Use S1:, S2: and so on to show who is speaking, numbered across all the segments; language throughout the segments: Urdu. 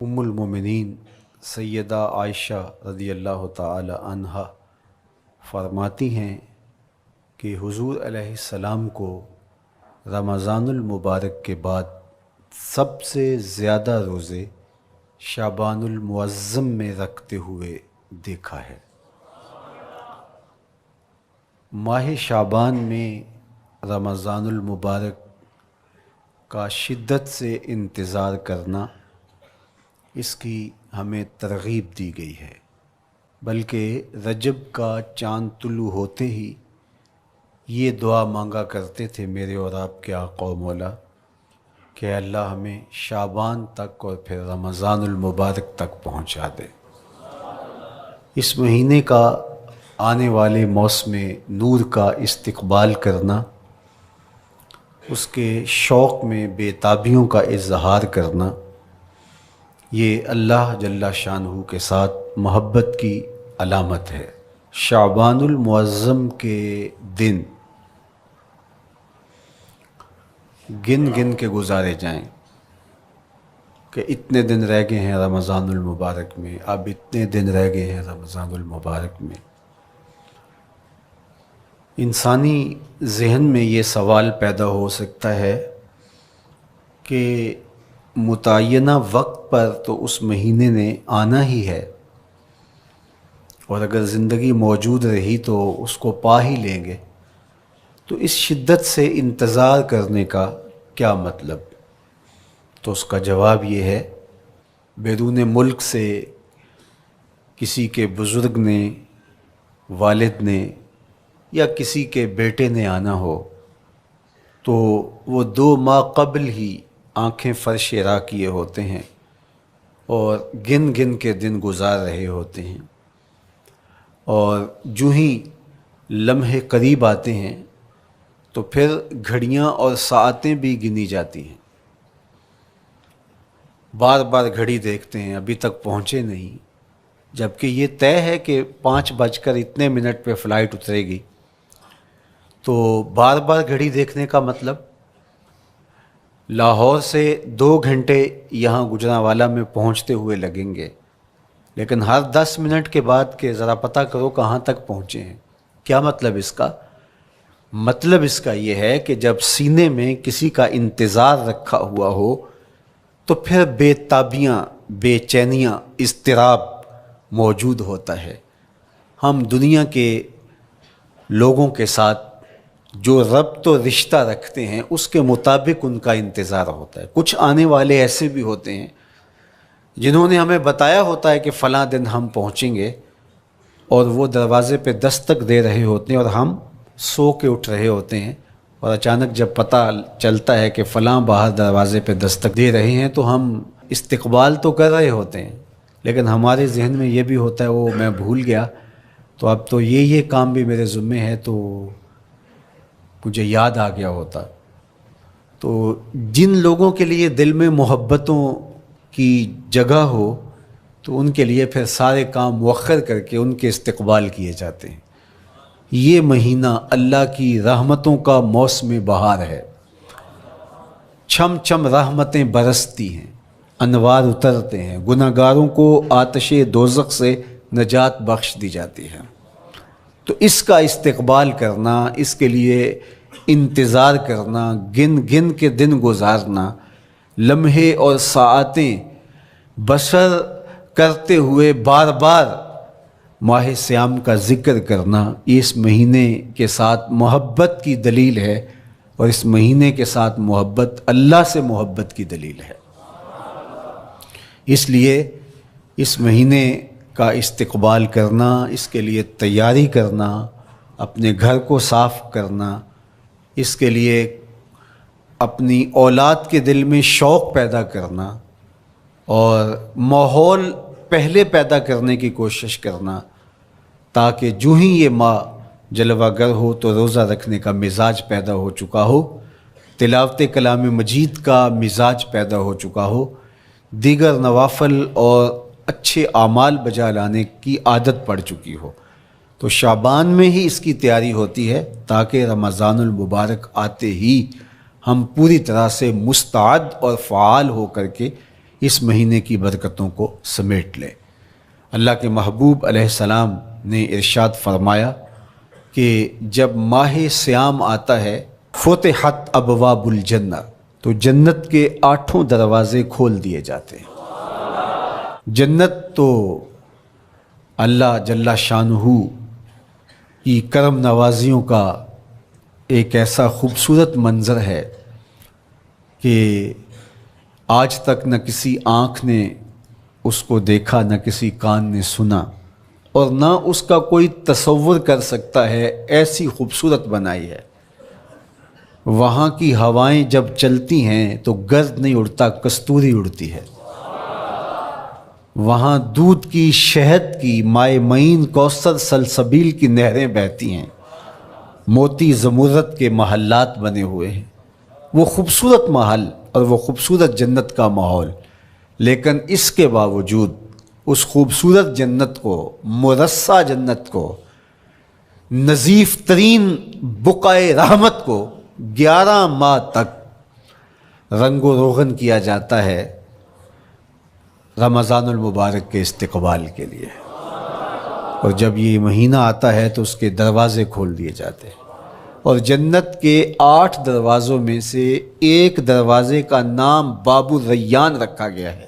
S1: المومنین سیدہ عائشہ رضی اللہ تعالی عنہا فرماتی ہیں کہ حضور علیہ السلام کو رمضان المبارک کے بعد سب سے زیادہ روزے شعبان المعظم میں رکھتے ہوئے دیکھا ہے۔ ماہ شعبان میں رمضان المبارک کا شدت سے انتظار کرنا، اس کی ہمیں ترغیب دی گئی ہے، بلکہ رجب کا چاند طلوع ہوتے ہی یہ دعا مانگا کرتے تھے میرے اور آپ کے آقا و مولا کہ اللہ ہمیں شعبان تک اور پھر رمضان المبارک تک پہنچا دے۔ اس مہینے کا آنے والے موسم نور کا استقبال کرنا، اس کے شوق میں بے تابیوں کا اظہار کرنا، یہ اللہ جل شانہ کے ساتھ محبت کی علامت ہے۔ شعبان المعظم کے دن گن گن کے گزارے جائیں کہ اتنے دن رہ گئے ہیں رمضان المبارک میں، اب اتنے دن رہ گئے ہیں رمضان المبارک میں۔ انسانی ذہن میں یہ سوال پیدا ہو سکتا ہے کہ متعینہ وقت پر تو اس مہینے نے آنا ہی ہے، اور اگر زندگی موجود رہی تو اس کو پا ہی لیں گے، تو اس شدت سے انتظار کرنے کا کیا مطلب؟ تو اس کا جواب یہ ہے، بیرون ملک سے کسی کے بزرگ نے، والد نے یا کسی کے بیٹے نے آنا ہو تو وہ 2 ماہ قبل ہی آنکھیں فرش راہ کیے ہوتے ہیں اور گن گن کے دن گزار رہے ہوتے ہیں، اور جو ہی لمحے قریب آتے ہیں تو پھر گھڑیاں اور ساعتیں بھی گنی جاتی ہیں۔ بار بار گھڑی دیکھتے ہیں، ابھی تک پہنچے نہیں، جبکہ یہ طے ہے کہ 5:02 پہ فلائٹ اترے گی۔ تو بار بار گھڑی دیکھنے کا مطلب لاہور سے 2 گھنٹے یہاں گجرانوالہ میں پہنچتے ہوئے لگیں گے، لیکن ہر 10 منٹ کے بعد کہ ذرا پتہ کرو کہاں تک پہنچے ہیں۔ کیا مطلب اس کا؟ مطلب اس کا یہ ہے کہ جب سینے میں کسی کا انتظار رکھا ہوا ہو تو پھر بے تابیاں، بے چینیاں، اضطراب موجود ہوتا ہے۔ ہم دنیا کے لوگوں کے ساتھ جو ربط و رشتہ رکھتے ہیں اس کے مطابق ان کا انتظار ہوتا ہے۔ کچھ آنے والے ایسے بھی ہوتے ہیں جنہوں نے ہمیں بتایا ہوتا ہے کہ فلاں دن ہم پہنچیں گے، اور وہ دروازے پہ دستک دے رہے ہوتے ہیں اور ہم سو کے اٹھ رہے ہوتے ہیں، اور اچانک جب پتہ چلتا ہے کہ فلاں باہر دروازے پہ دستک دے رہے ہیں تو ہم استقبال تو کر رہے ہوتے ہیں، لیکن ہمارے ذہن میں یہ بھی ہوتا ہے وہ میں بھول گیا، تو اب تو یہ کام بھی میرے ذمے ہے، تو مجھے یاد آ گیا ہوتا۔ تو جن لوگوں کے لیے دل میں محبتوں کی جگہ ہو تو ان کے لیے پھر سارے کام مؤخر کر کے ان کے استقبال کیے جاتے ہیں۔ یہ مہینہ اللہ کی رحمتوں کا موسم بہار ہے، چھم چھم رحمتیں برستی ہیں، انوار اترتے ہیں، گناہگاروں کو آتش دوزخ سے نجات بخش دی جاتی ہے۔ تو اس کا استقبال کرنا، اس کے لیے انتظار کرنا، گن گن کے دن گزارنا، لمحے اور ساعتیں بسر کرتے ہوئے بار بار ماہ سیام کا ذکر کرنا، یہ اس مہینے کے ساتھ محبت کی دلیل ہے، اور اس مہینے کے ساتھ محبت اللہ سے محبت کی دلیل ہے۔ اس لیے اس مہینے کا استقبال کرنا، اس کے لیے تیاری کرنا، اپنے گھر کو صاف کرنا، اس کے لیے اپنی اولاد کے دل میں شوق پیدا کرنا اور ماحول پہلے پیدا کرنے کی کوشش کرنا، تاکہ جو ہی یہ ماہ جلوہ گر ہو تو روزہ رکھنے کا مزاج پیدا ہو چکا ہو، تلاوت کلام مجید کا مزاج پیدا ہو چکا ہو، دیگر نوافل اور اچھے اعمال بجا لانے کی عادت پڑ چکی ہو۔ تو شعبان میں ہی اس کی تیاری ہوتی ہے تاکہ رمضان المبارک آتے ہی ہم پوری طرح سے مستعد اور فعال ہو کر کے اس مہینے کی برکتوں کو سمیٹ لے۔ اللہ کے محبوب علیہ السلام نے ارشاد فرمایا کہ جب ماہ صیام آتا ہے فتحت ابواب الجنہ، تو جنت کے 8 دروازے کھول دیے جاتے ہیں۔ جنت تو اللہ جل شانہ کی کرم نوازیوں کا ایک ایسا خوبصورت منظر ہے کہ آج تک نہ کسی آنکھ نے اس کو دیکھا، نہ کسی کان نے سنا، اور نہ اس کا کوئی تصور کر سکتا ہے، ایسی خوبصورت بنائی ہے۔ وہاں کی ہوائیں جب چلتی ہیں تو گرد نہیں اڑتا، کستوری اڑتی ہے۔ وہاں دودھ کی، شہد کی، مائع معین، کوثر، سلسبیل کی نہریں بہتی ہیں، موتی زمرد کے محلات بنے ہوئے ہیں۔ وہ خوبصورت محل اور وہ خوبصورت جنت کا ماحول، لیکن اس کے باوجود اس خوبصورت جنت کو، مرصع جنت کو، نظیف ترین بقعۂ رحمت کو 11 ماہ تک رنگ و روغن کیا جاتا ہے رمضان المبارک کے استقبال کے لیے، اور جب یہ مہینہ آتا ہے تو اس کے دروازے کھول دیے جاتے ہیں، اور جنت کے 8 دروازوں میں سے ایک دروازے کا نام باب الریان رکھا گیا ہے،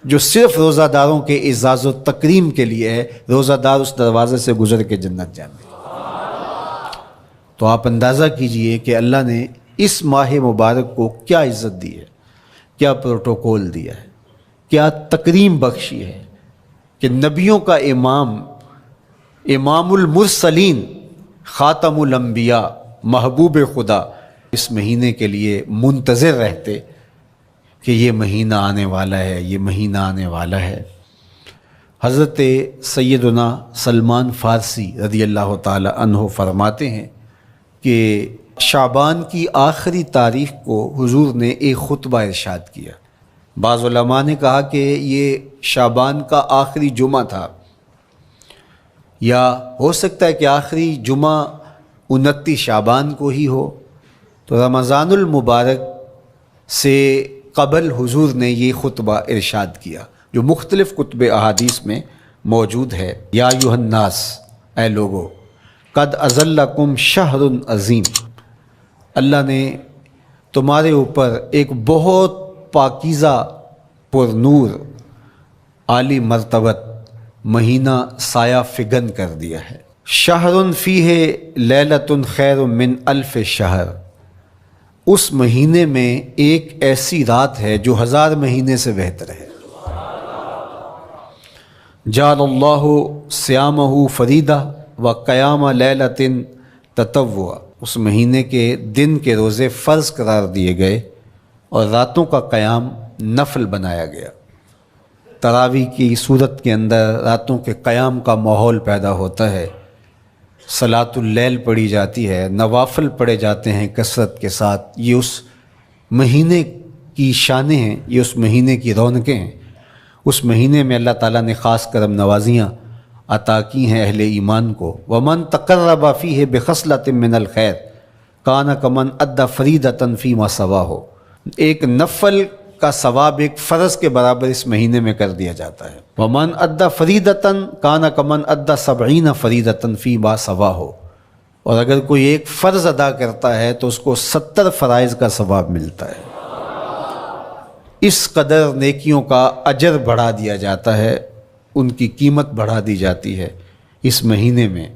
S1: جو صرف روزہ داروں کے اعزاز و تکریم کے لیے ہے۔ روزہ دار اس دروازے سے گزر کے جنت جانے۔ تو آپ اندازہ کیجئے کہ اللہ نے اس ماہ مبارک کو کیا عزت دی ہے، کیا پروٹوکول دیا ہے، کیا تکریم بخشی ہے کہ نبیوں کا امام، امام المرسلین، خاتم الانبیاء، محبوب خدا اس مہینے کے لیے منتظر رہتے کہ یہ مہینہ آنے والا ہے، یہ مہینہ آنے والا ہے۔ حضرت سیدنا سلمان فارسی رضی اللہ تعالی عنہ فرماتے ہیں کہ شعبان کی آخری تاریخ کو حضور نے ایک خطبہ ارشاد کیا۔ بعض علماء نے کہا کہ یہ شعبان کا آخری جمعہ تھا، یا ہو سکتا ہے کہ آخری جمعہ 29 شعبان کو ہی ہو۔ تو رمضان المبارک سے قبل حضور نے یہ خطبہ ارشاد کیا، جو مختلف کتب احادیث میں موجود ہے۔ یا ایھا الناس، اے لوگو، قد اظلکم شہر عظیم، اللہ نے تمہارے اوپر ایک بہت پاکیزہ، پر نور، عالی مرتبت مہینہ سایہ فگن کر دیا ہے۔ شہر فیہ لیلۃ خیر من الف شہر، اس مہینے میں ایک ایسی رات ہے جو 1000 مہینے سے بہتر ہے۔ جعل اللہ صیامہ فریدہ و قیام لیلۃ تطوع، اس مہینے کے دن کے روزے فرض قرار دیے گئے اور راتوں کا قیام نفل بنایا گیا۔ تراویح کی صورت کے اندر راتوں کے قیام کا ماحول پیدا ہوتا ہے، صلاۃ اللیل پڑھی جاتی ہے، نوافل پڑھے جاتے ہیں کثرت کے ساتھ۔ یہ اس مہینے کی شانیں ہیں، یہ اس مہینے کی رونقیں ہیں۔ اس مہینے میں اللہ تعالیٰ نے خاص کرم نوازیاں عطا کی ہیں اہل ایمان کو۔ ومن تقرب فیہ بخصلۃ من الخیر کان کمن ادی فریضۃ فیما سواہ، ایک نفل کا ثواب ایک فرض کے برابر اس مہینے میں کر دیا جاتا ہے۔ ومن ادی فریضۃ کان کمن ادی 70 فریضۃ فیما سواہ، اور اگر کوئی ایک فرض ادا کرتا ہے تو اس کو 70 فرائض کا ثواب ملتا ہے۔ اس قدر نیکیوں کا اجر بڑھا دیا جاتا ہے، ان کی قیمت بڑھا دی جاتی ہے اس مہینے میں۔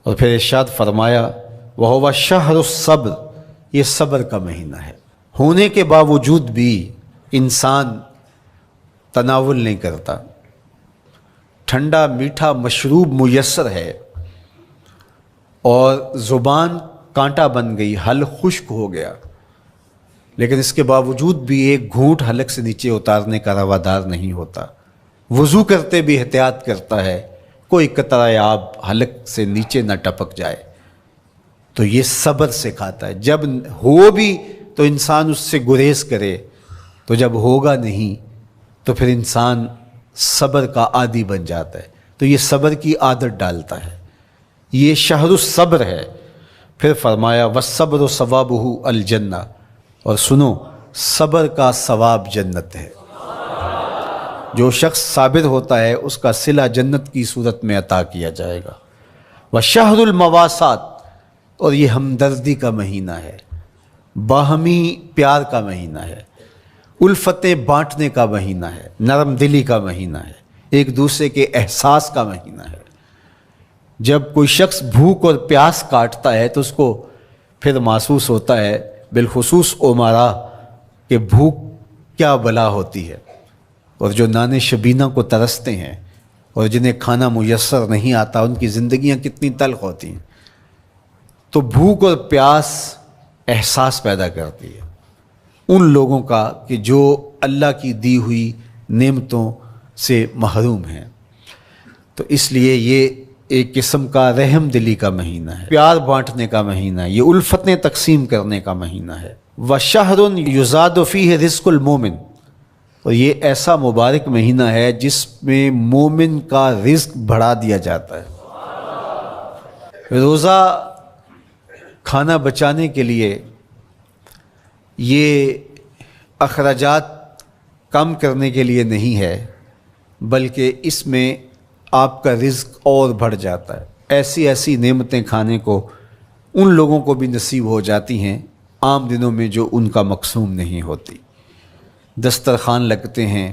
S1: اور پھر ارشاد فرمایا وَهُوَ شَهْرُ الصَّبْرِ، یہ صبر کا مہینہ ہے۔ ہونے کے باوجود بھی انسان تناول نہیں کرتا، ٹھنڈا میٹھا مشروب میسر ہے اور زبان کانٹا بن گئی، حلق خشک ہو گیا، لیکن اس کے باوجود بھی ایک گھونٹ حلق سے نیچے اتارنے کا روادار نہیں ہوتا۔ وضو کرتے بھی احتیاط کرتا ہے، کوئی قطرہ آب حلق سے نیچے نہ ٹپک جائے۔ تو یہ صبر سکھاتا ہے، جب ہو بھی تو انسان اس سے گریز کرے، تو جب ہوگا نہیں تو پھر انسان صبر کا عادی بن جاتا ہے، تو یہ صبر کی عادت ڈالتا ہے۔ یہ شہر الصبر ہے۔ پھر فرمایا والصبر ثوابہ الجنہ، اور سنو صبر کا ثواب جنت ہے۔ جو شخص صابر ہوتا ہے اس کا صلہ جنت کی صورت میں عطا کیا جائے گا۔ وشہر المواسات، اور یہ ہمدردی کا مہینہ ہے، باہمی پیار کا مہینہ ہے، الفتیں بانٹنے کا مہینہ ہے، نرم دلی کا مہینہ ہے، ایک دوسرے کے احساس کا مہینہ ہے۔ جب کوئی شخص بھوک اور پیاس کاٹتا ہے تو اس کو پھر محسوس ہوتا ہے، بالخصوص امراء، کہ بھوک کیا بلا ہوتی ہے، اور جو نان شبینہ کو ترستے ہیں اور جنہیں کھانا میسر نہیں آتا ان کی زندگیاں کتنی تلخ ہوتی ہیں۔ تو بھوک اور پیاس احساس پیدا کرتی ہے ان لوگوں کا کہ جو اللہ کی دی ہوئی نعمتوں سے محروم ہیں۔ تو اس لیے یہ ایک قسم کا رحم دلی کا مہینہ ہے، پیار بانٹنے کا مہینہ ہے، یہ الفتیں تقسیم کرنے کا مہینہ ہے۔ وَشَهْرٌ يُزَادُ فِيهِ رِزْقُ الْمُؤْمِنِ، اور یہ ایسا مبارک مہینہ ہے جس میں مومن کا رزق بڑھا دیا جاتا ہے۔ روزہ کھانا بچانے کے لیے یہ اخراجات کم کرنے کے لیے نہیں ہے، بلکہ اس میں آپ کا رزق اور بڑھ جاتا ہے۔ ایسی ایسی نعمتیں کھانے کو ان لوگوں کو بھی نصیب ہو جاتی ہیں عام دنوں میں جو ان کا مقسوم نہیں ہوتی۔ دسترخوان لگتے ہیں،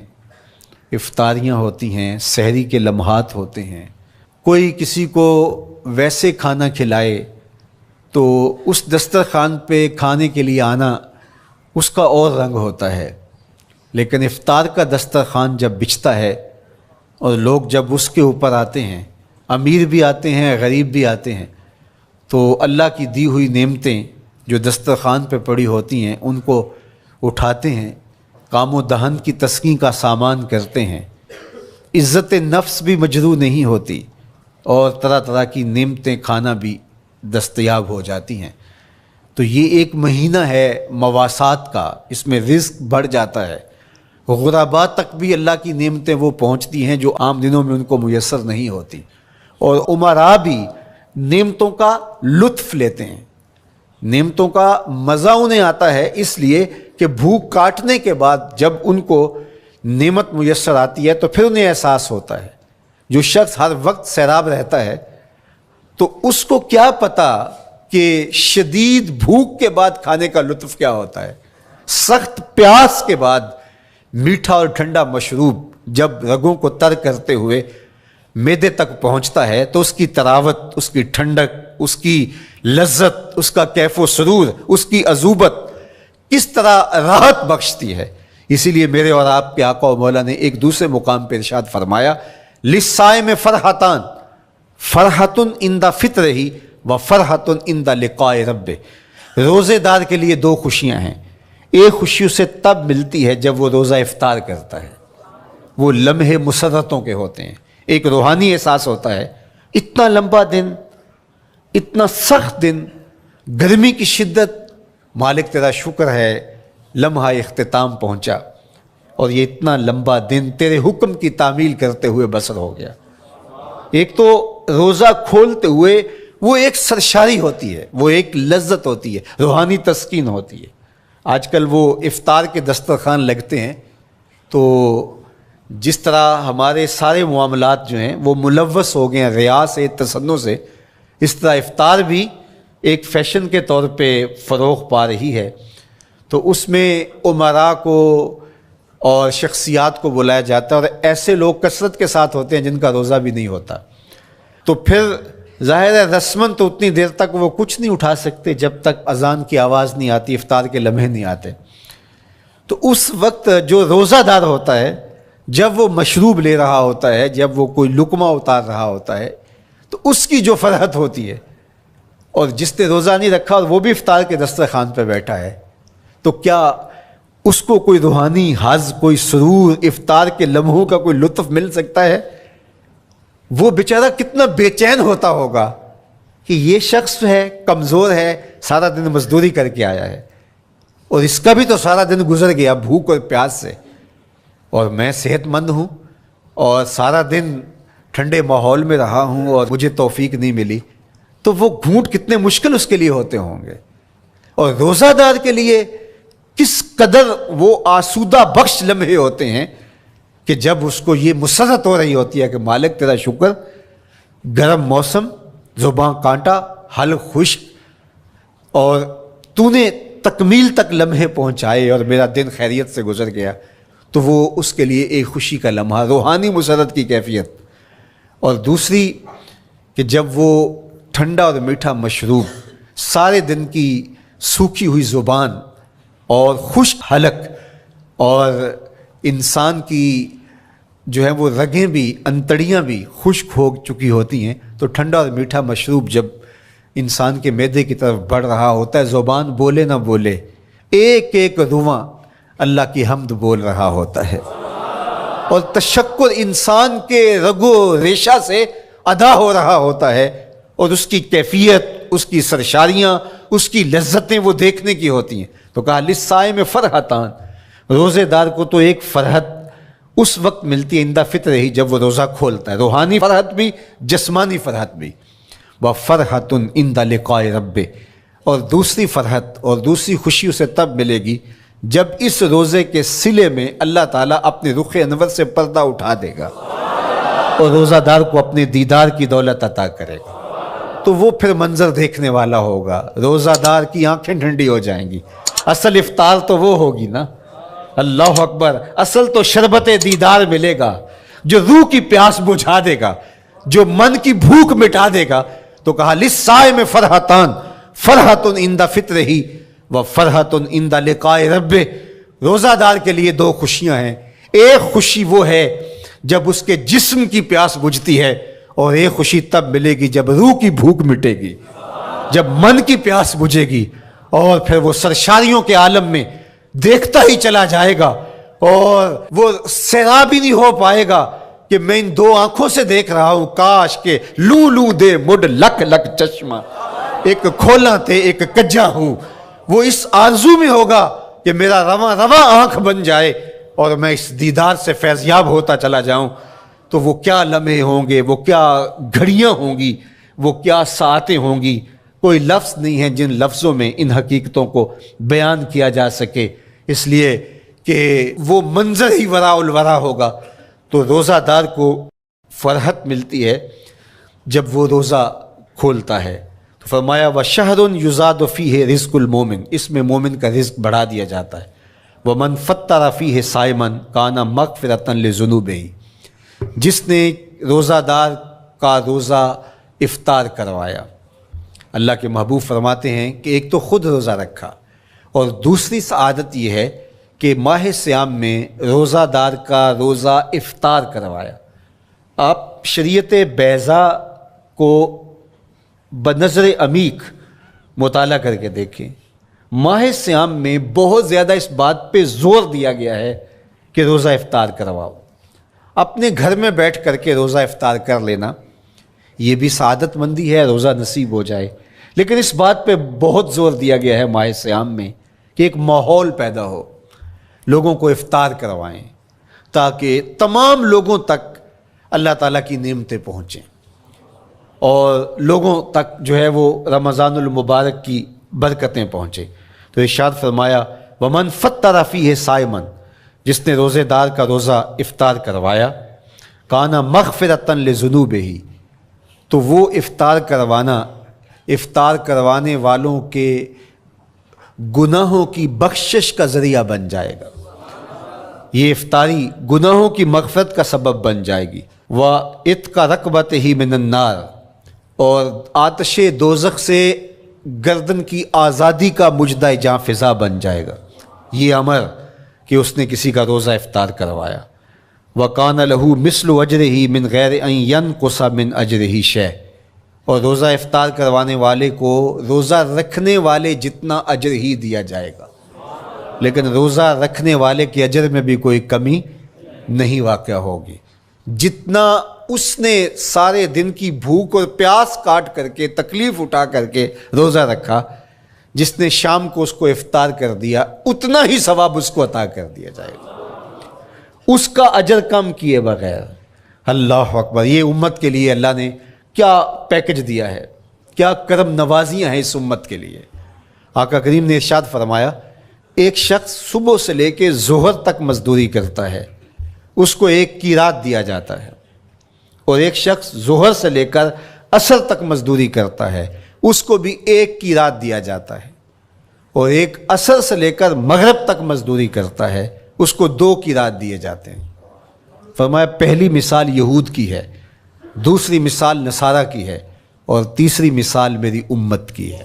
S1: افطاریاں ہوتی ہیں، سحری کے لمحات ہوتے ہیں، کوئی کسی کو ویسے کھانا کھلائے تو اس دسترخوان پہ کھانے کے لیے آنا اس کا اور رنگ ہوتا ہے۔ لیکن افطار کا دسترخوان جب بچھتا ہے اور لوگ جب اس کے اوپر آتے ہیں، امیر بھی آتے ہیں، غریب بھی آتے ہیں، تو اللہ کی دی ہوئی نعمتیں جو دسترخوان پہ پڑی ہوتی ہیں ان کو اٹھاتے ہیں، کام و دہن کی تسکین کا سامان کرتے ہیں، عزت نفس بھی مجروح نہیں ہوتی اور طرح طرح کی نعمتیں کھانا بھی دستیاب ہو جاتی ہیں۔ تو یہ ایک مہینہ ہے مواسات کا، اس میں رزق بڑھ جاتا ہے، غرباء تک بھی اللہ کی نعمتیں وہ پہنچتی ہیں جو عام دنوں میں ان کو میسر نہیں ہوتی، اور امراء بھی نعمتوں کا لطف لیتے ہیں، نعمتوں کا مزہ انہیں آتا ہے، اس لیے کہ بھوک کاٹنے کے بعد جب ان کو نعمت میسر آتی ہے تو پھر انہیں احساس ہوتا ہے۔ جو شخص ہر وقت سیراب رہتا ہے تو اس کو کیا پتہ کہ شدید بھوک کے بعد کھانے کا لطف کیا ہوتا ہے، سخت پیاس کے بعد میٹھا اور ٹھنڈا مشروب جب رگوں کو تر کرتے ہوئے معدے تک پہنچتا ہے تو اس کی طراوت، اس کی ٹھنڈک، اس کی لذت، اس کا کیف و سرور، اس کی عذوبت کس طرح راحت بخشتی ہے۔ اسی لیے میرے اور آپ کے آقا و مولا نے ایک دوسرے مقام پہ ارشاد فرمایا، لِلصَّائِمِ فَرْحَتَانِ فَرْحَةٌ عِنْدَ فِطْرِهِ وَفَرْحَةٌ عِنْدَ لِقَاءِ رَبِّهِ، روزے دار کے لیے دو خوشیاں ہیں، ایک خوشی اسے تب ملتی ہے جب وہ روزہ افطار کرتا ہے، وہ لمحے مسرتوں کے ہوتے ہیں، ایک روحانی احساس ہوتا ہے، اتنا لمبا دن، اتنا سخت دن، گرمی کی شدت، مالک تیرا شکر ہے لمحہ اختتام پہنچا اور یہ اتنا لمبا دن تیرے حکم کی تعمیل کرتے ہوئے بسر ہو گیا۔ ایک تو روزہ کھولتے ہوئے وہ ایک سرشاری ہوتی ہے، وہ ایک لذت ہوتی ہے، روحانی تسکین ہوتی ہے۔ آج کل وہ افطار کے دسترخوان لگتے ہیں تو جس طرح ہمارے سارے معاملات جو ہیں وہ ملوث ہو گئے ہیں ریا سے، تصنع سے، اس طرح افطار بھی ایک فیشن کے طور پہ فروغ پا رہی ہے۔ تو اس میں امراء کو اور شخصیات کو بلایا جاتا ہے اور ایسے لوگ کثرت کے ساتھ ہوتے ہیں جن کا روزہ بھی نہیں ہوتا، تو پھر ظاہر ہے رسماً تو اتنی دیر تک وہ کچھ نہیں اٹھا سکتے جب تک اذان کی آواز نہیں آتی، افطار کے لمحے نہیں آتے۔ تو اس وقت جو روزہ دار ہوتا ہے جب وہ مشروب لے رہا ہوتا ہے، جب وہ کوئی لقمہ اتار رہا ہوتا ہے، تو اس کی جو فرحت ہوتی ہے، اور جس نے روزہ نہیں رکھا اور وہ بھی افطار کے دسترخوان پہ بیٹھا ہے، تو کیا اس کو کوئی روحانی حظ، کوئی سرور، افطار کے لمحوں کا کوئی لطف مل سکتا ہے؟ وہ بیچارہ کتنا بے چین ہوتا ہوگا کہ یہ شخص ہے، کمزور ہے، سارا دن مزدوری کر کے آیا ہے اور اس کا بھی تو سارا دن گزر گیا بھوک اور پیاس سے، اور میں صحت مند ہوں اور سارا دن ٹھنڈے ماحول میں رہا ہوں اور مجھے توفیق نہیں ملی، تو وہ گھونٹ کتنے مشکل اس کے لیے ہوتے ہوں گے۔ اور روزہ دار کے لیے کس قدر وہ آسودہ بخش لمحے ہوتے ہیں کہ جب اس کو یہ مسرت ہو رہی ہوتی ہے کہ مالک تیرا شکر، گرم موسم، زباں کانٹا، حلق خشک، اور تو نے تکمیل تک لمحے پہنچائے اور میرا دن خیریت سے گزر گیا، تو وہ اس کے لیے ایک خوشی کا لمحہ، روحانی مسرت کی کیفیت۔ اور دوسری کہ جب وہ ٹھنڈا اور میٹھا مشروب، سارے دن کی سوکھی ہوئی زبان اور خشک حلق، اور انسان کی جو ہے وہ رگیں بھی، انتڑیاں بھی خشک ہو چکی ہوتی ہیں، تو ٹھنڈا اور میٹھا مشروب جب انسان کے معدے کی طرف بڑھ رہا ہوتا ہے، زبان بولے نہ بولے، ایک ایک رواں اللہ کی حمد بول رہا ہوتا ہے، اور تشکر انسان کے رگ و ریشہ سے ادا ہو رہا ہوتا ہے، اور اس کی کیفیت، اس کی سرشاریاں، اس کی لذتیں وہ دیکھنے کی ہوتی ہیں۔ تو کہا للصائم فرحتان، روزے دار کو تو ایک فرحت اس وقت ملتی ہے عند فطر ہی، جب وہ روزہ کھولتا ہے، روحانی فرحت بھی، جسمانی فرحت بھی۔ وفرحۃ عند لقاء رب، اور دوسری فرحت اور دوسری خوشی اسے تب ملے گی جب اس روزے کے صلے میں اللہ تعالیٰ اپنے رخ انور سے پردہ اٹھا دے گا اور روزہ دار کو اپنے دیدار کی دولت عطا کرے گا، تو وہ پھر منظر دیکھنے والا ہوگا، روزہ دار کی آنکھیں ٹھنڈی ہو جائیں گی۔ اصل افطار تو وہ ہوگی نا، اللہ اکبر، اصل تو شربت دیدار ملے گا جو روح کی پیاس بجھا دے گا، جو من کی بھوک مٹا دے گا۔ تو کہا للصائم فرحتان، فرحۃ عند فطرہ وفرحۃ عند لقاء رب، روزہ دار کے لیے دو خوشیاں ہیں، ایک خوشی وہ ہے جب اس کے جسم کی پیاس بجھتی ہے، اور ایک خوشی تب ملے گی جب روح کی بھوک مٹے گی، جب من کی پیاس بجھے گی، اور پھر وہ سرشاریوں کے عالم میں دیکھتا ہی چلا جائے گا، اور وہ سیراب ہی نہیں ہو پائے گا کہ میں ان دو آنکھوں سے دیکھ رہا ہوں، کاش کہ لوں لوں دے مڈ لک لک چشمہ، ایک کھولا تے ایک کجا ہوں۔ وہ اس آرزو میں ہوگا کہ میرا رواں رواں آنکھ بن جائے اور میں اس دیدار سے فیضیاب ہوتا چلا جاؤں۔ تو وہ کیا لمحے ہوں گے، وہ کیا گھڑیاں ہوں گی، وہ کیا ساعتیں ہوں گی، کوئی لفظ نہیں ہے جن لفظوں میں ان حقیقتوں کو بیان کیا جا سکے، اس لیے کہ وہ منظر ہی وراء الورا ہوگا۔ تو روزہ دار کو فرحت ملتی ہے جب وہ روزہ کھولتا ہے، تو فرمایا وَشَهْرٌ يُزَادُ فِيهِ رِزْقُ الْمُؤْمِنِ، اس میں مومن کا رزق بڑھا دیا جاتا ہے۔ وَمَنْ فَطَّرَ فِيهِ صَائِمًا كَانَ مَغْفِرَةً لِذُنُوبِهِ، جس نے روزہ دار کا روزہ افطار کروایا، اللہ کے محبوب فرماتے ہیں کہ ایک تو خود روزہ رکھا، اور دوسری سعادت یہ ہے کہ ماہ صیام میں روزہ دار کا روزہ افطار کروایا۔ آپ شریعت بیضاء کو بنظر عمیق مطالعہ کر کے دیکھیں، ماہ صیام میں بہت زیادہ اس بات پہ زور دیا گیا ہے کہ روزہ افطار کرواؤ۔ اپنے گھر میں بیٹھ کر کے روزہ افطار کر لینا یہ بھی سعادت مندی ہے، روزہ نصیب ہو جائے، لیکن اس بات پہ بہت زور دیا گیا ہے ماہ صیام میں کہ ایک ماحول پیدا ہو، لوگوں کو افطار کروائیں تاکہ تمام لوگوں تک اللہ تعالیٰ کی نعمتیں پہنچیں، اور لوگوں تک جو ہے وہ رمضان المبارک کی برکتیں پہنچیں۔ تو ارشاد فرمایا وَمَنْ فَطَّرَ فِيهِ صَائِمًا، جس نے روزے دار کا روزہ افطار کروایا، کَانَ مَغْفِرَةً لِذُنُوبِهِ، تو وہ افطار کروانے والوں کے گناہوں کی بخشش کا ذریعہ بن جائے گا، یہ افطاری گناہوں کی مغفرت کا سبب بن جائے گی۔ وَعِتْقَ رَقْبَتِهِ مِنَ النَّارِ، اور آتش دوزخ سے گردن کی آزادی کا مجدہ جاں فضا بن جائے گا یہ امر کہ اس نے کسی کا روزہ افطار کروایا۔ وَقَانَ لَهُ مِثْلُ أَجْرِهِ مِنْ غَيْرِ أَنْ يَنْقُصَ مِنْ أَجْرِهِ شَيْءٌ، اور روزہ افطار کروانے والے کو روزہ رکھنے والے جتنا اجر ہی دیا جائے گا، لیکن روزہ رکھنے والے کے اجر میں بھی کوئی کمی نہیں واقع ہوگی۔ جتنا اس نے سارے دن کی بھوک اور پیاس کاٹ کر کے، تکلیف اٹھا کر کے روزہ رکھا، جس نے شام کو اس کو افطار کر دیا، اتنا ہی ثواب اس کو عطا کر دیا جائے گا، اس کا اجر کم کیے بغیر۔ اللہ اکبر، یہ امت کے لیے اللہ نے کیا پیکج دیا ہے، کیا کرم نوازیاں ہیں اس امت کے لیے۔ آقا کریم نے ارشاد فرمایا ایک شخص صبح سے لے کے ظہر تک مزدوری کرتا ہے، اس کو 1 قیراط دیا جاتا ہے، اور ایک شخص ظہر سے لے کر عصر تک مزدوری کرتا ہے، اس کو بھی 1 قیراط دیا جاتا ہے، اور ایک عصر سے لے کر مغرب تک مزدوری کرتا ہے، اس کو 2 قیراط دیے جاتے ہیں۔ فرمایا پہلی مثال یہود کی ہے، دوسری مثال نصارہ کی ہے، اور تیسری مثال میری امت کی ہے۔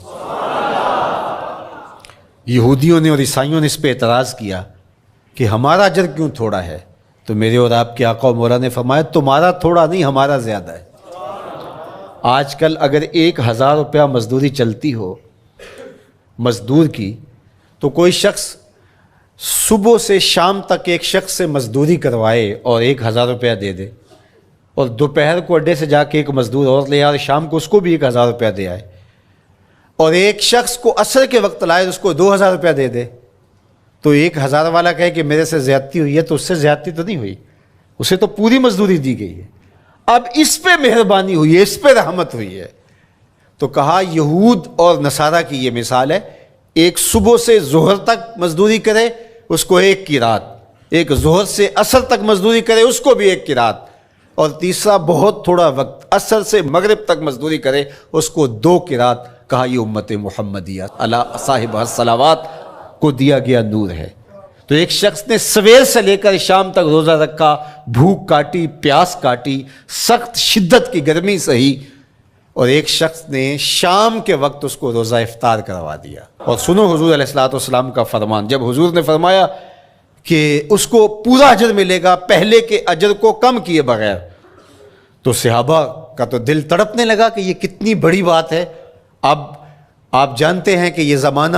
S1: یہودیوں نے اور عیسائیوں نے اس پہ اعتراض کیا کہ ہمارا اجر کیوں تھوڑا ہے؟ تو میرے اور آپ کے آقا و مولا نے فرمایا تمہارا تھوڑا نہیں، ہمارا زیادہ ہے۔ آج کل اگر 1000 روپیہ مزدوری چلتی ہو مزدور کی، تو کوئی شخص صبح سے شام تک ایک شخص سے مزدوری کروائے اور 1000 روپیہ دے دے، اور دوپہر کو اڈے سے جا کے ایک مزدور اور لے آئے، شام کو اس کو بھی 1000 روپیہ دے آئے، اور ایک شخص کو عصر کے وقت لائے اس کو 2000 روپیہ دے دے، تو 1000 والا کہے کہ میرے سے زیادتی ہوئی ہے، تو اس سے زیادتی تو نہیں ہوئی، اسے تو پوری مزدوری دی گئی ہے، اب اس پہ مہربانی ہوئی ہے، اس پہ رحمت ہوئی ہے۔ تو کہا یہود اور نصارہ کی یہ مثال ہے، ایک صبح سے ظہر تک مزدوری کرے اس کو 1 قیراط، ایک ظہر سے عصر تک مزدوری کرے اس کو بھی 1 قیراط، اور تیسرا بہت تھوڑا وقت عصر سے مغرب تک مزدوری کرے اس کو 2 قیراط۔ کہا یہ امت محمدیہ علی صاحب الصلوات کو دیا گیا نور ہے۔ تو ایک شخص نے سویر سے لے کر شام تک روزہ رکھا، بھوک کاٹی، پیاس کاٹی، سخت شدت کی گرمی سہی، اور ایک شخص نے شام کے وقت اس کو روزہ افطار کروا دیا۔ اور سنو حضور علیہ الصلوۃ والسلام کا فرمان، جب حضور نے فرمایا کہ اس کو پورا اجر ملے گا پہلے کے اجر کو کم کیے بغیر، تو صحابہ کا تو دل تڑپنے لگا کہ یہ کتنی بڑی بات ہے۔ اب آپ جانتے ہیں کہ یہ زمانہ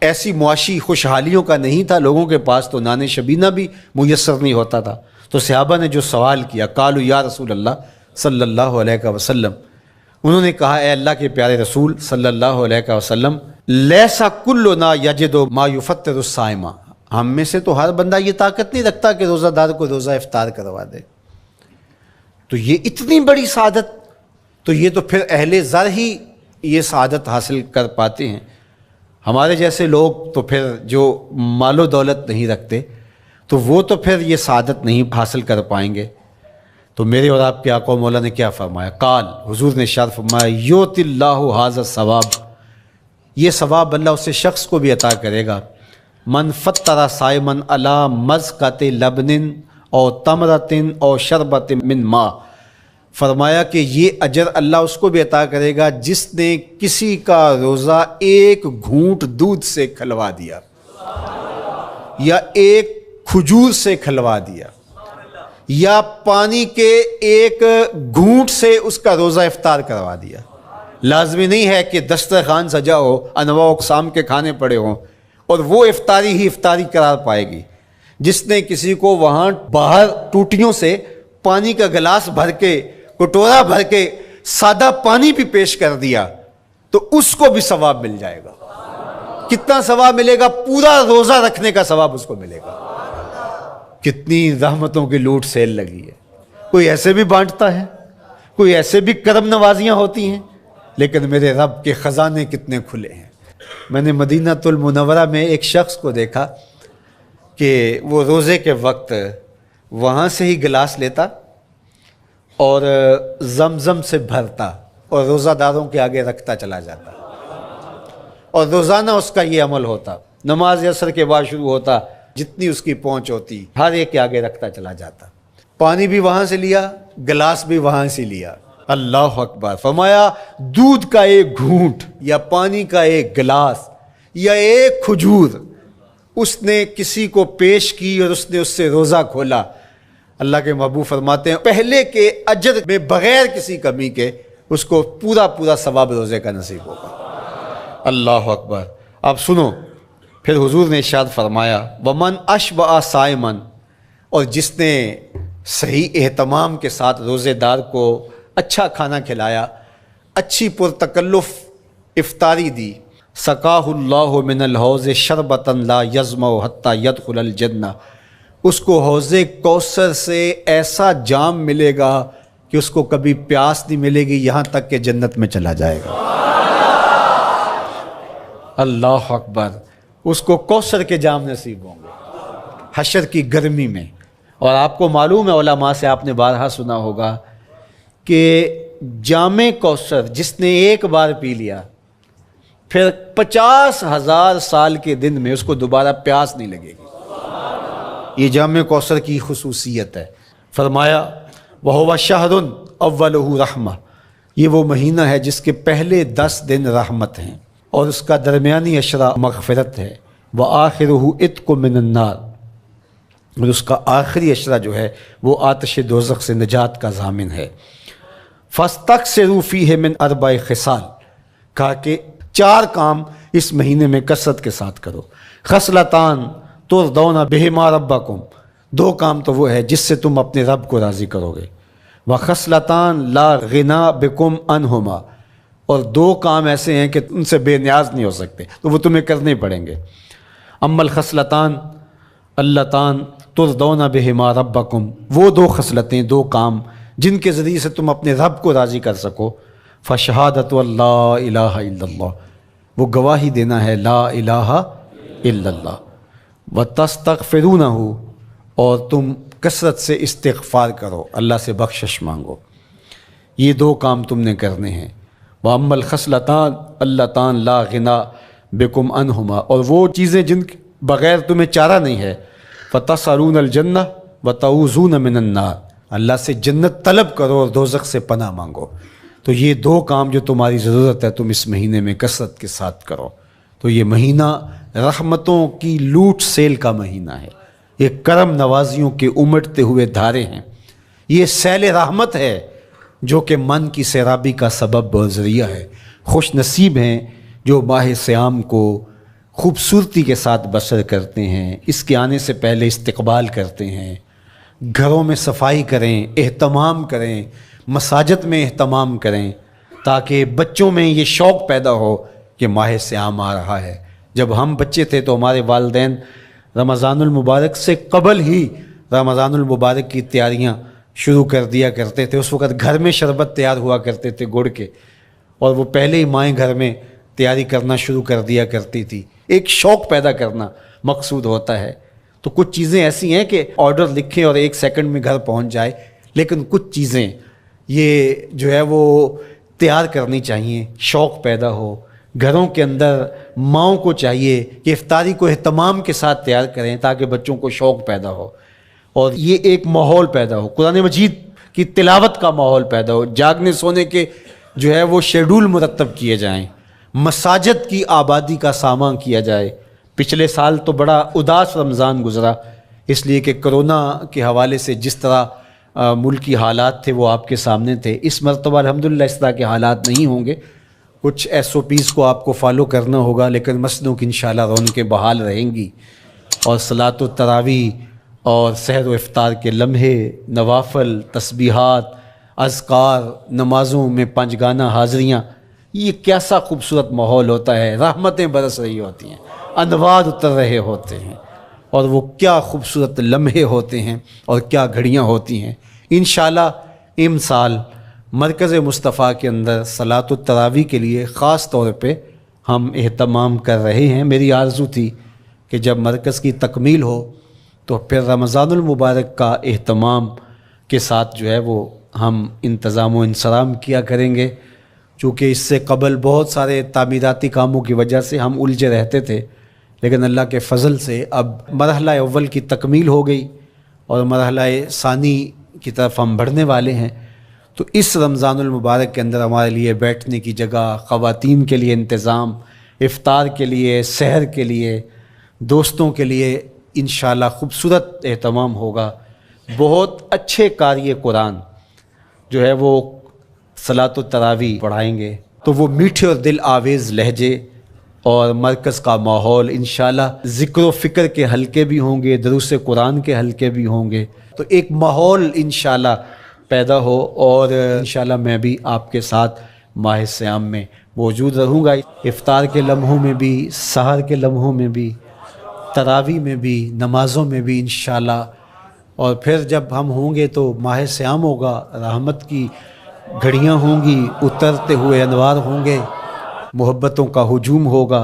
S1: ایسی معاشی خوشحالیوں کا نہیں تھا، لوگوں کے پاس تو نان شبینہ بھی میسر نہیں ہوتا تھا، تو صحابہ نے جو سوال کیا، قالوا یا رسول اللہ صلی اللہ علیہ وسلم، انہوں نے کہا اے اللہ کے پیارے رسول صلی اللہ علیہ وسلم، لیسا کلنا یجد ما یفطر الصائم، ہم میں سے تو ہر بندہ یہ طاقت نہیں رکھتا کہ روزہ دار کو روزہ افطار کروا دے، تو یہ اتنی بڑی سعادت، تو یہ تو پھر اہل زر ہی یہ سعادت حاصل کر پاتے ہیں، ہمارے جیسے لوگ تو پھر جو مال و دولت نہیں رکھتے تو وہ تو پھر یہ سعادت نہیں حاصل کر پائیں گے۔ تو میرے اور آپ کے آقا و مولا نے کیا فرمایا؟ قال، حضور نے ارشاد فرمایا یؤتی اللہ ھذا الثواب، یہ ثواب اللہ اسے شخص کو بھی عطا کرے گا، من فطر صائما علی مزقۃ لبن او تمرۃ او شربۃ من ماء، فرمایا کہ یہ اجر اللہ اس کو بھی عطا کرے گا جس نے کسی کا روزہ 1 گھونٹ دودھ سے کھلوا دیا، یا 1 کھجور سے کھلوا دیا، یا پانی کے 1 گھونٹ سے اس کا روزہ افطار کروا دیا۔ لازمی نہیں ہے کہ دسترخوان سجا ہو، انواع اقسام کے کھانے پڑے ہوں، اور وہ افطاری ہی افطاری قرار پائے گی۔ جس نے کسی کو وہاں باہر ٹوٹیوں سے پانی کا گلاس بھر کے، کٹورا بھر کے سادہ پانی بھی پیش کر دیا تو اس کو بھی ثواب مل جائے گا۔ کتنا ثواب ملے گا؟ پورا روزہ رکھنے کا ثواب اس کو ملے گا۔ کتنی رحمتوں کی لوٹ سیل لگی ہے، کوئی ایسے بھی بانٹتا ہے، کوئی ایسے بھی کرم نوازیاں ہوتی ہیں، لیکن میرے رب کے خزانے کتنے کھلے ہیں۔ میں نے مدینہ المنورہ میں ایک شخص کو دیکھا کہ وہ روزے کے وقت وہاں سے ہی گلاس لیتا اور زمزم سے بھرتا اور روزہ داروں کے آگے رکھتا چلا جاتا، اور روزانہ اس کا یہ عمل ہوتا، نماز عصر کے بعد شروع ہوتا، جتنی اس کی پہنچ ہوتی ہر ایک کے آگے رکھتا چلا جاتا، پانی بھی وہاں سے لیا، گلاس بھی وہاں سے لیا۔ اللہ اکبر! فرمایا دودھ کا 1 گھونٹ یا پانی کا 1 گلاس یا 1 کھجور اس نے کسی کو پیش کی اور اس نے اس سے روزہ کھولا، اللہ کے محبوب فرماتے ہیں پہلے کے اجر میں بغیر کسی کمی کے اس کو پورا ثواب روزے کا نصیب ہوگا۔ اللہ اکبر! اب سنو، پھر حضور نے ارشاد فرمایا ومن اشبع صائما، اور جس نے صحیح اہتمام کے ساتھ روزے دار کو اچھا کھانا کھلایا، اچھی پرتکلف افطاری دی، سقاہ اللہ من الحوض شربتا لا یظمأ حتی یدخل الجنہ، اس کو حوض کوثر سے ایسا جام ملے گا کہ اس کو کبھی پیاس نہیں ملے گی یہاں تک کہ جنت میں چلا جائے گا۔ اللہ اکبر! اس کو کوثر کے جام نصیب ہوں گے حشر کی گرمی میں، اور آپ کو معلوم ہے، علماء سے آپ نے بارہا سنا ہوگا کہ جام کوثر جس نے ایک بار پی لیا پھر 50,000 سال کے دن میں اس کو دوبارہ پیاس نہیں لگے گی۔ یہ جام کوثر کی خصوصیت ہے۔ فرمایا وَهُوَ شَهْرٌ أَوَّلُهُ رَحْمَةٌ، یہ وہ مہینہ ہے جس کے پہلے 10 دن رحمت ہیں اور اس کا درمیانی عشرہ مغفرت ہے، وَآخِرُهُ عِتْقٌ مِّنَ النَّارِ، اور اس کا آخری عشرہ جو ہے وہ آتش دوزخ سے نجات کا ضامن ہے۔ فَاسْتَكْثِرُوا فِيهِ مِنْ 4 خِصَالٍ، کہا کہ 4 کام اس مہینے میں کثرت کے ساتھ کرو۔ خصلتان ترضون بہما ربکم، 2 کام تو وہ ہے جس سے تم اپنے رب کو راضی کرو گے۔ وخصلتان لا غنا بکم عنہما، اور 2 کام ایسے ہیں کہ ان سے بے نیاز نہیں ہو سکتے، تو وہ تمہیں کرنے پڑیں گے۔ اما الخصلتان اللتان ترضون بہما ربکم، وہ 2 خصلتیں، 2 کام جن کے ذریعے سے تم اپنے رب کو راضی کر سکو۔ فشہادت اللہ الہ الا اللہ، وہ گواہی دینا ہے لا الہ الا اللہ۔ وتستغفرونہ، اور تم کثرت سے استغفار کرو، اللہ سے بخشش مانگو۔ یہ 2 کام تم نے کرنے ہیں۔ وَأَمَّا الْخَصْلَتَانِ اللَّتَانِ لَا غِنَىٰ بِكُمْ عَنْهُمَا، اور وہ چیزیں جن کے بغیر تمہیں چارہ نہیں ہے۔ فَتَسْأَلُونَ الْجَنَّةَ وَتَعُوذُونَ مِنَ النَّارِ، اللہ سے جنت طلب کرو اور دوزخ سے پناہ مانگو۔ تو یہ 2 کام جو تمہاری ضرورت ہے تم اس مہینے میں کثرت کے ساتھ کرو۔ تو یہ مہینہ رحمتوں کی لوٹ سیل کا مہینہ ہے، یہ کرم نوازیوں کے امٹتے ہوئے دھارے ہیں، یہ سیل رحمت ہے جو کہ من کی سیرابی کا سبب اور ذریعہ ہے۔ خوش نصیب ہیں جو ماہ صیام کو خوبصورتی کے ساتھ بسر کرتے ہیں، اس کے آنے سے پہلے استقبال کرتے ہیں، گھروں میں صفائی کریں، اہتمام کریں، مساجد میں اہتمام کریں، تاکہ بچوں میں یہ شوق پیدا ہو کہ ماہ صیام آ رہا ہے۔ جب ہم بچے تھے تو ہمارے والدین رمضان المبارک سے قبل ہی رمضان المبارک کی تیاریاں شروع کر دیا کرتے تھے۔ اس وقت گھر میں شربت تیار ہوا کرتے تھے گڑ کے، اور وہ پہلے ہی مائیں گھر میں تیاری کرنا شروع کر دیا کرتی تھی۔ ایک شوق پیدا کرنا مقصود ہوتا ہے۔ تو کچھ چیزیں ایسی ہیں کہ آرڈر لکھیں اور 1 سیکنڈ میں گھر پہنچ جائے، لیکن کچھ چیزیں یہ جو ہے وہ تیار کرنی چاہیے، شوق پیدا ہو۔ گھروں کے اندر ماؤں کو چاہیے کہ افطاری کو اہتمام کے ساتھ تیار کریں تاکہ بچوں کو شوق پیدا ہو، اور یہ ایک ماحول پیدا ہو، قرآن مجید کی تلاوت کا ماحول پیدا ہو، جاگنے سونے کے جو ہے وہ شیڈول مرتب کیے جائیں، مساجد کی آبادی کا سامان کیا جائے۔ پچھلے سال تو بڑا اداس رمضان گزرا، اس لیے کہ کرونا کے حوالے سے جس طرح ملکی حالات تھے وہ آپ کے سامنے تھے۔ اس مرتبہ الحمدللہ اس طرح کے حالات نہیں ہوں گے، کچھ SOPs کو آپ کو فالو کرنا ہوگا، لیکن مسجدوں کی انشاءاللہ رونقیں بحال رہیں گی، اور صلاۃ التراویح اور سحر و افطار کے لمحے، نوافل، تسبیحات، اذکار، نمازوں میں 5 گانہ حاضریاں، یہ کیسا خوبصورت ماحول ہوتا ہے، رحمتیں برس رہی ہوتی ہیں، انوار اتر رہے ہوتے ہیں، اور وہ کیا خوبصورت لمحے ہوتے ہیں اور کیا گھڑیاں ہوتی ہیں۔ انشاءاللہ امسال مرکز مصطفیٰ کے اندر صلاۃ التراویح کے لیے خاص طور پہ ہم اہتمام کر رہے ہیں۔ میری آرزو تھی کہ جب مرکز کی تکمیل ہو تو پھر رمضان المبارک کا اہتمام کے ساتھ جو ہے وہ ہم انتظام و انصرام کیا کریں گے، چونکہ اس سے قبل بہت سارے تعمیراتی کاموں کی وجہ سے ہم الجھے رہتے تھے، لیکن اللہ کے فضل سے اب مرحلہ اول کی تکمیل ہو گئی اور مرحلہ ثانی کی طرف ہم بڑھنے والے ہیں۔ تو اس رمضان المبارک کے اندر ہمارے لیے بیٹھنے کی جگہ، خواتین کے لیے انتظام، افطار کے لیے، سحر کے لیے، دوستوں کے لیے انشاءاللہ خوبصورت اہتمام ہوگا۔ بہت اچھے قاری قرآن جو ہے وہ صلاۃ التراویح پڑھائیں گے، تو وہ میٹھے اور دل آویز لہجے اور مرکز کا ماحول انشاءاللہ ذکر و فکر کے حلقے بھی ہوں گے، دروس قرآن کے حلقے بھی ہوں گے، تو ایک ماحول انشاءاللہ پیدا ہو، اور انشاءاللہ میں بھی آپ کے ساتھ ماہ صیام میں موجود رہوں گا، افطار کے لمحوں میں بھی، سحر کے لمحوں میں بھی، تراویح میں بھی، نمازوں میں بھی انشاءاللہ۔ اور پھر جب ہم ہوں گے تو ماہ صیام ہوگا، رحمت کی گھڑیاں ہوں گی، اترتے ہوئے انوار ہوں گے، محبتوں کا ہجوم ہوگا،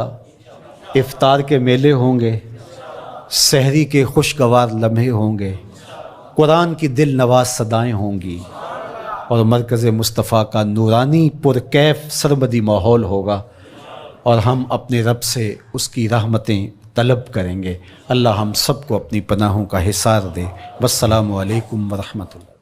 S1: افطار کے میلے ہوں گے، سحری کے خوشگوار لمحے ہوں گے، قرآن کی دل نواز صدائیں ہوں گی اور مرکز مصطفیٰ کا نورانی پرکیف سرمدی ماحول ہوگا، اور ہم اپنے رب سے اس کی رحمتیں طلب کریں گے۔ اللہ ہم سب کو اپنی پناہوں کا حصار دے۔ والسلام علیکم ورحمۃ اللہ۔